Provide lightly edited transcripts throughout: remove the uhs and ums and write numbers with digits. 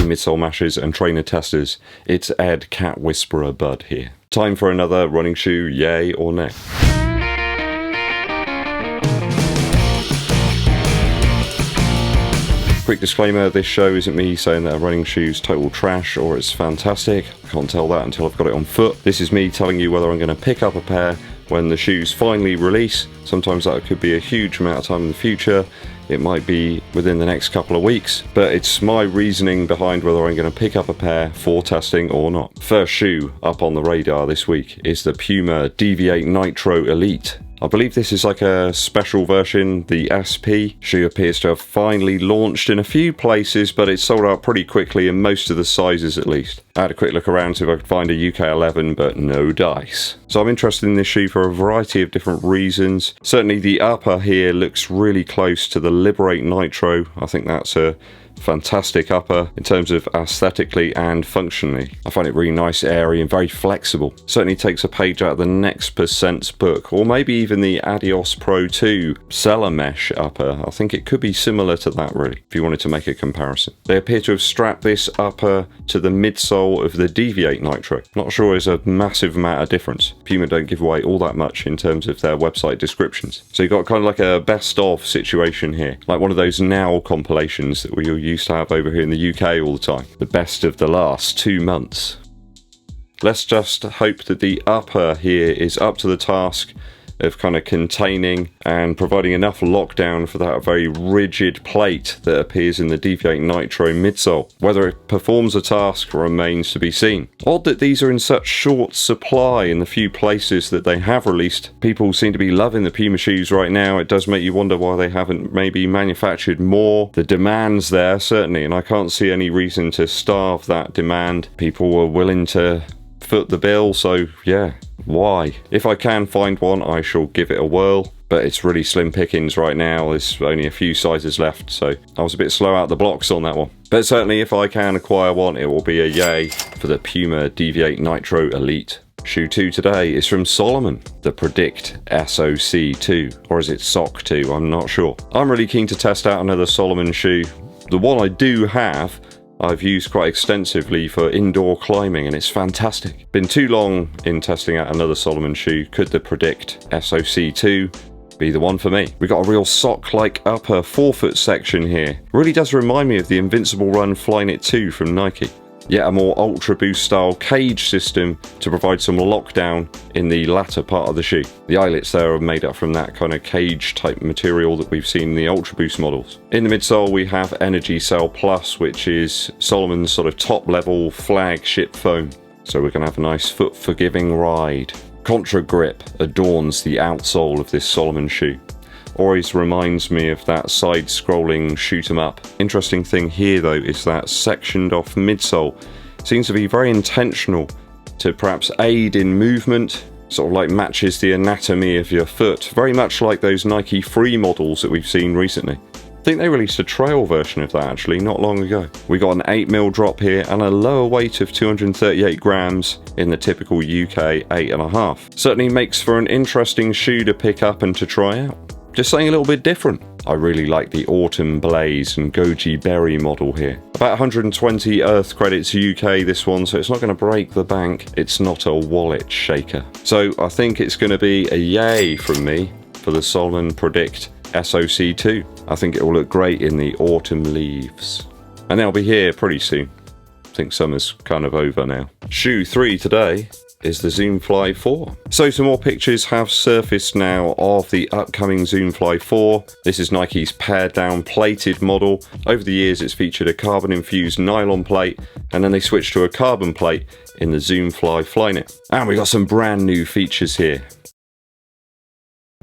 midsole mashers and trainer testers. It's Ed Cat Whisperer Bud here. Time for another running shoe, yay or nay. Quick disclaimer, this show isn't me saying that a running shoe's total trash or it's fantastic. I can't tell that until I've got it on foot. This is me telling you whether I'm going to pick up a pair when the shoes finally release. Sometimes that could be a huge amount of time in the future. It might be within the next couple of weeks, but it's my reasoning behind whether I'm going to pick up a pair for testing or not. First shoe up on the radar this week is the PUMA DEVIATE NITRO Elite. I believe this is like a special version. The SP shoe appears to have finally launched in a few places, but it's sold out pretty quickly in most of the sizes at least. I had a quick look around to see if I could find a UK 11, but no dice. So I'm interested in this shoe for a variety of different reasons. Certainly the upper here looks really close to the Liberate Nitro. I think that's a fantastic upper in terms of aesthetically and functionally. I find it really nice, airy and very flexible. Certainly takes a page out of the Next Percent's book, or maybe even the Adios Pro 2 Cellar Mesh upper. I think it could be similar to that really, if you wanted to make a comparison. They appear to have strapped this upper to the midsole of the Deviate Nitro. Not sure there's a massive amount of difference. Puma don't give away all that much in terms of their website descriptions. So you've got kind of like a best of situation here, like one of those Now compilations that we used to have over here in the UK all the time. The best of the last 2 months. Let's just hope that the upper here is up to the task of kind of containing and providing enough lockdown for that very rigid plate that appears in the Deviate Nitro midsole. Whether it performs the task remains to be seen. Odd that these are in such short supply in the few places that they have released. People seem to be loving the Puma shoes right now. It does make you wonder why they haven't maybe manufactured more. The demand's there certainly, and I can't see any reason to starve that demand. People were willing to foot the bill, so yeah, why? If I can find one, I shall give it a whirl, but it's really slim pickings right now. There's only a few sizes left, so I was a bit slow out the blocks on that one. But certainly if I can acquire one, it will be a yay for the Puma DEVIATE NITRO Elite. Shoe 2 today is from Salomon, the Predict SOC2, or is it SOC2? I'm not sure. I'm really keen to test out another Salomon shoe. The one I do have I've used quite extensively for indoor climbing and it's fantastic. Been too long in testing out another Salomon shoe. Could the Predict SOC2 be the one for me? We got a real sock-like upper forefoot section here. Really does remind me of the Invincible Run Flyknit 2 from Nike. Yet a more Ultra Boost style cage system to provide some lockdown in the latter part of the shoe. The eyelets there are made up from that kind of cage type material that we've seen in the Ultra Boost models. In the midsole we have Energy Cell Plus, which is Salomon's sort of top level flagship foam. So we're going to have a nice foot forgiving ride. Contra Grip adorns the outsole of this Salomon shoe. Always reminds me of that side-scrolling shoot-'em-up. Interesting thing here though is that sectioned off midsole seems to be very intentional to perhaps aid in movement, sort of like matches the anatomy of your foot, very much like those Nike Free models that we've seen recently. I think they released a trail version of that actually not long ago. We got an 8mm drop here and a lower weight of 238 grams in the typical UK 8.5. Certainly makes for an interesting shoe to pick up and to try out. Just something a little bit different. I really like the Autumn Blaze and Goji Berry model here. About 120 Earth credits UK this one, so it's not going to break the bank. It's not a wallet shaker. So I think it's going to be a yay from me for the Salomon Predict SOC2. I think it will look great in the autumn leaves. And they'll be here pretty soon. I think summer's kind of over now. Shoe 3 today is the Zoomfly 4. So some more pictures have surfaced now of the upcoming Zoomfly 4. This is Nike's pared down plated model. Over the years it's featured a carbon infused nylon plate and then they switched to a carbon plate in the Zoomfly Flyknit. And we got some brand new features here.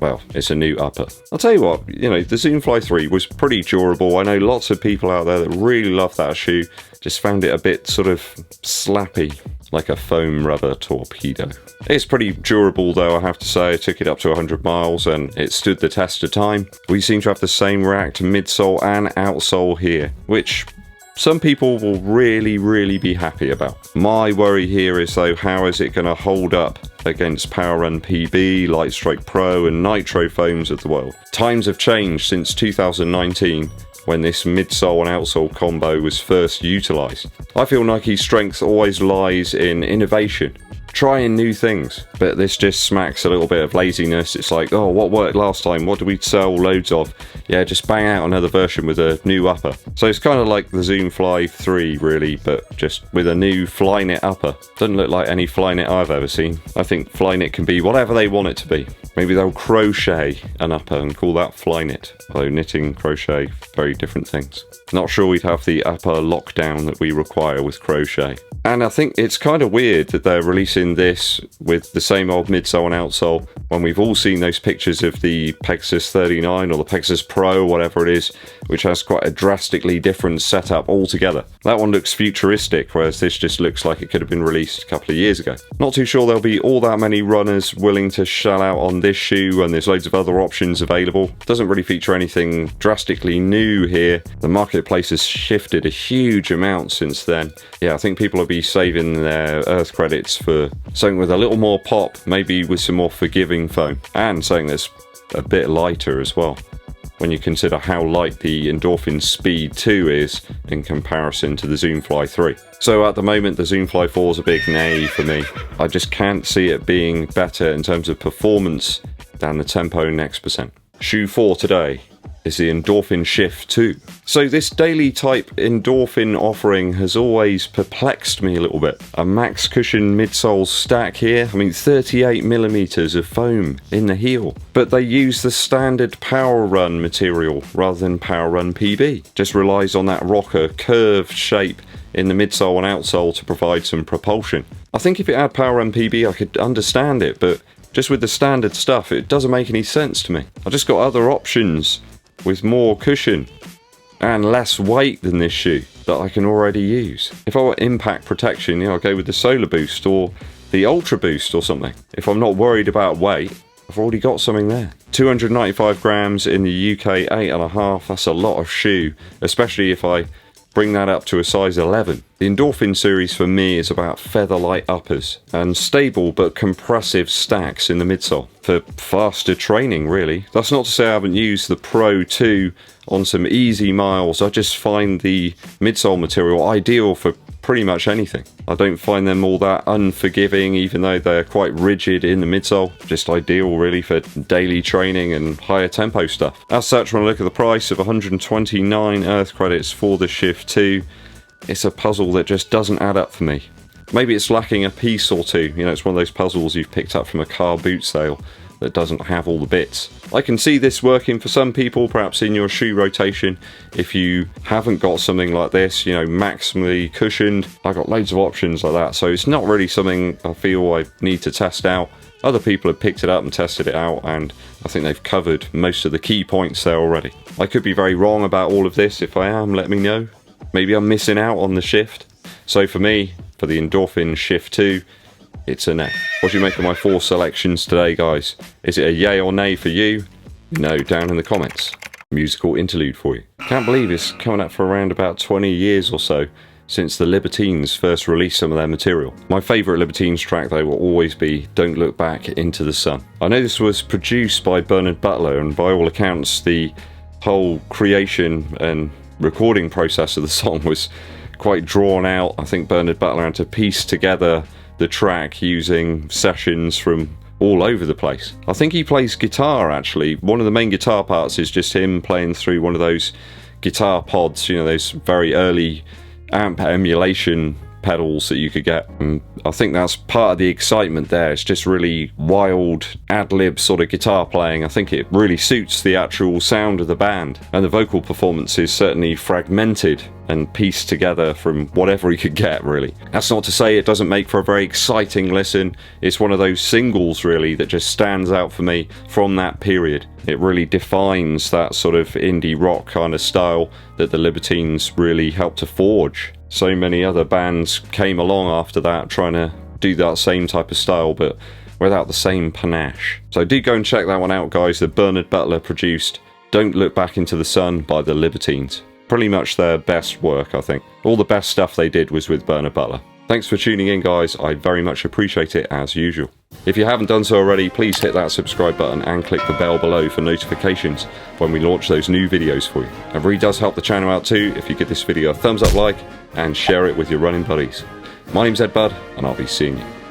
Well, it's a new upper. I'll tell you what, you know, the Zoomfly 3 was pretty durable. I know lots of people out there that really love that shoe, just found it a bit sort of slappy, like a foam rubber torpedo. It's pretty durable though, I have to say. I took it up to 100 miles and it stood the test of time. We seem to have the same React midsole and outsole here, which some people will really be happy about. My worry here is though, how is it going to hold up against Power Run PB, Lightstrike Pro and Nitro foams of the world? Times have changed since 2019 when this midsole and outsole combo was first utilised. I feel Nike's strength always lies in innovation, trying new things, but this just smacks a little bit of laziness. It's like, oh, what worked last time? What do we sell loads of? Yeah, just bang out another version with a new upper. So it's kind of like the Zoom Fly 3 really, but just with a new Flyknit upper. Doesn't look like any Flyknit I've ever seen. I think Flyknit can be whatever they want it to be. Maybe they'll crochet an upper and call that Flyknit. Although knitting, crochet, very different things. Not sure we'd have the upper lockdown that we require with crochet. And I think it's kind of weird that they're releasing this with the same old midsole and outsole when we've all seen those pictures of the Pegasus 39 or the Pegasus Pro, whatever it is, which has quite a drastically different setup altogether. That one looks futuristic, whereas this just looks like it could have been released a couple of years ago. Not too sure there'll be all that many runners willing to shell out on this shoe, and there's loads of other options available. Doesn't really feature anything drastically new here. The marketplace has shifted a huge amount since then. Yeah, I think people will be saving their Earth credits for something with a little more pop, maybe with some more forgiving foam, and something that's a bit lighter as well, when you consider how light the Endorphin Speed 2 is in comparison to the Zoom Fly 3. So at the moment the Zoom Fly 4 is a big nay for me. I just can't see it being better in terms of performance than the Tempo Next Percent. Shoe 4 today is the Endorphin Shift 2. So this daily type Endorphin offering has always perplexed me a little bit. A max cushion midsole stack here, I mean 38mm of foam in the heel. But they use the standard Power Run material rather than Power Run PB. Just relies on that rocker curved shape in the midsole and outsole to provide some propulsion. I think if it had Power Run PB I could understand it, but just with the standard stuff it doesn't make any sense to me. I just got other options with more cushion and less weight than this shoe that I can already use. If I want impact protection, you know, I'll go with the Solar Boost or the Ultra Boost or something. If I'm not worried about weight, I've already got something there. 295 grams in the UK, 8.5, that's a lot of shoe, especially if I bring that up to a size 11. The Endorphin series for me is about feather-light uppers and stable but compressive stacks in the midsole for faster training really. That's not to say I haven't used the Pro 2 on some easy miles. I just find the midsole material ideal for pretty much anything. I don't find them all that unforgiving, even though they're quite rigid in the midsole. Just ideal really for daily training and higher tempo stuff. As such, when I look at the price of 129 Earth credits for the Shift 2, it's a puzzle that just doesn't add up for me. Maybe it's lacking a piece or two. You know, it's one of those puzzles you've picked up from a car boot sale that doesn't have all the bits. I can see this working for some people, perhaps in your shoe rotation, if you haven't got something like this, you know, maximally cushioned. I've got loads of options like that, so it's not really something I feel I need to test out. Other people have picked it up and tested it out, and I think they've covered most of the key points there already. I could be very wrong about all of this. If I am, let me know. Maybe I'm missing out on the Shift. So for me, for the Endorphin Shift 2, it's a nay. What do you make of my 4 selections today, guys? Is it a yay or nay for you? No, down in the comments. Musical interlude for you. Can't believe it's coming up for around about 20 years or so since the Libertines first released some of their material. My favourite Libertines track though will always be Don't Look Back Into the Sun. I know this was produced by Bernard Butler, and by all accounts the whole creation and recording process of the song was quite drawn out. I think Bernard Butler had to piece together the track using sessions from all over the place. I think he plays guitar actually. One of the main guitar parts is just him playing through one of those guitar pods, you know, those very early amp emulation pedals that you could get. And I think that's part of the excitement there. It's just really wild ad-lib sort of guitar playing. I think it really suits the actual sound of the band, and the vocal performance is certainly fragmented and pieced together from whatever he could get really. That's not to say it doesn't make for a very exciting listen. It's one of those singles really that just stands out for me from that period. It really defines that sort of indie rock kind of style that the Libertines really helped to forge. So many other bands came along after that trying to do that same type of style, but without the same panache. So do go and check that one out, guys. The Bernard Butler produced Don't Look Back Into the Sun by the Libertines. Pretty much their best work, I think. All the best stuff they did was with Bernard Butler. Thanks for tuning in, guys. I very much appreciate it as usual. If you haven't done so already, please hit that subscribe button and click the bell below for notifications when we launch those new videos for you. It really does help the channel out too if you give this video a thumbs up like and share it with your running buddies. My name's EDDBUD and I'll be seeing you.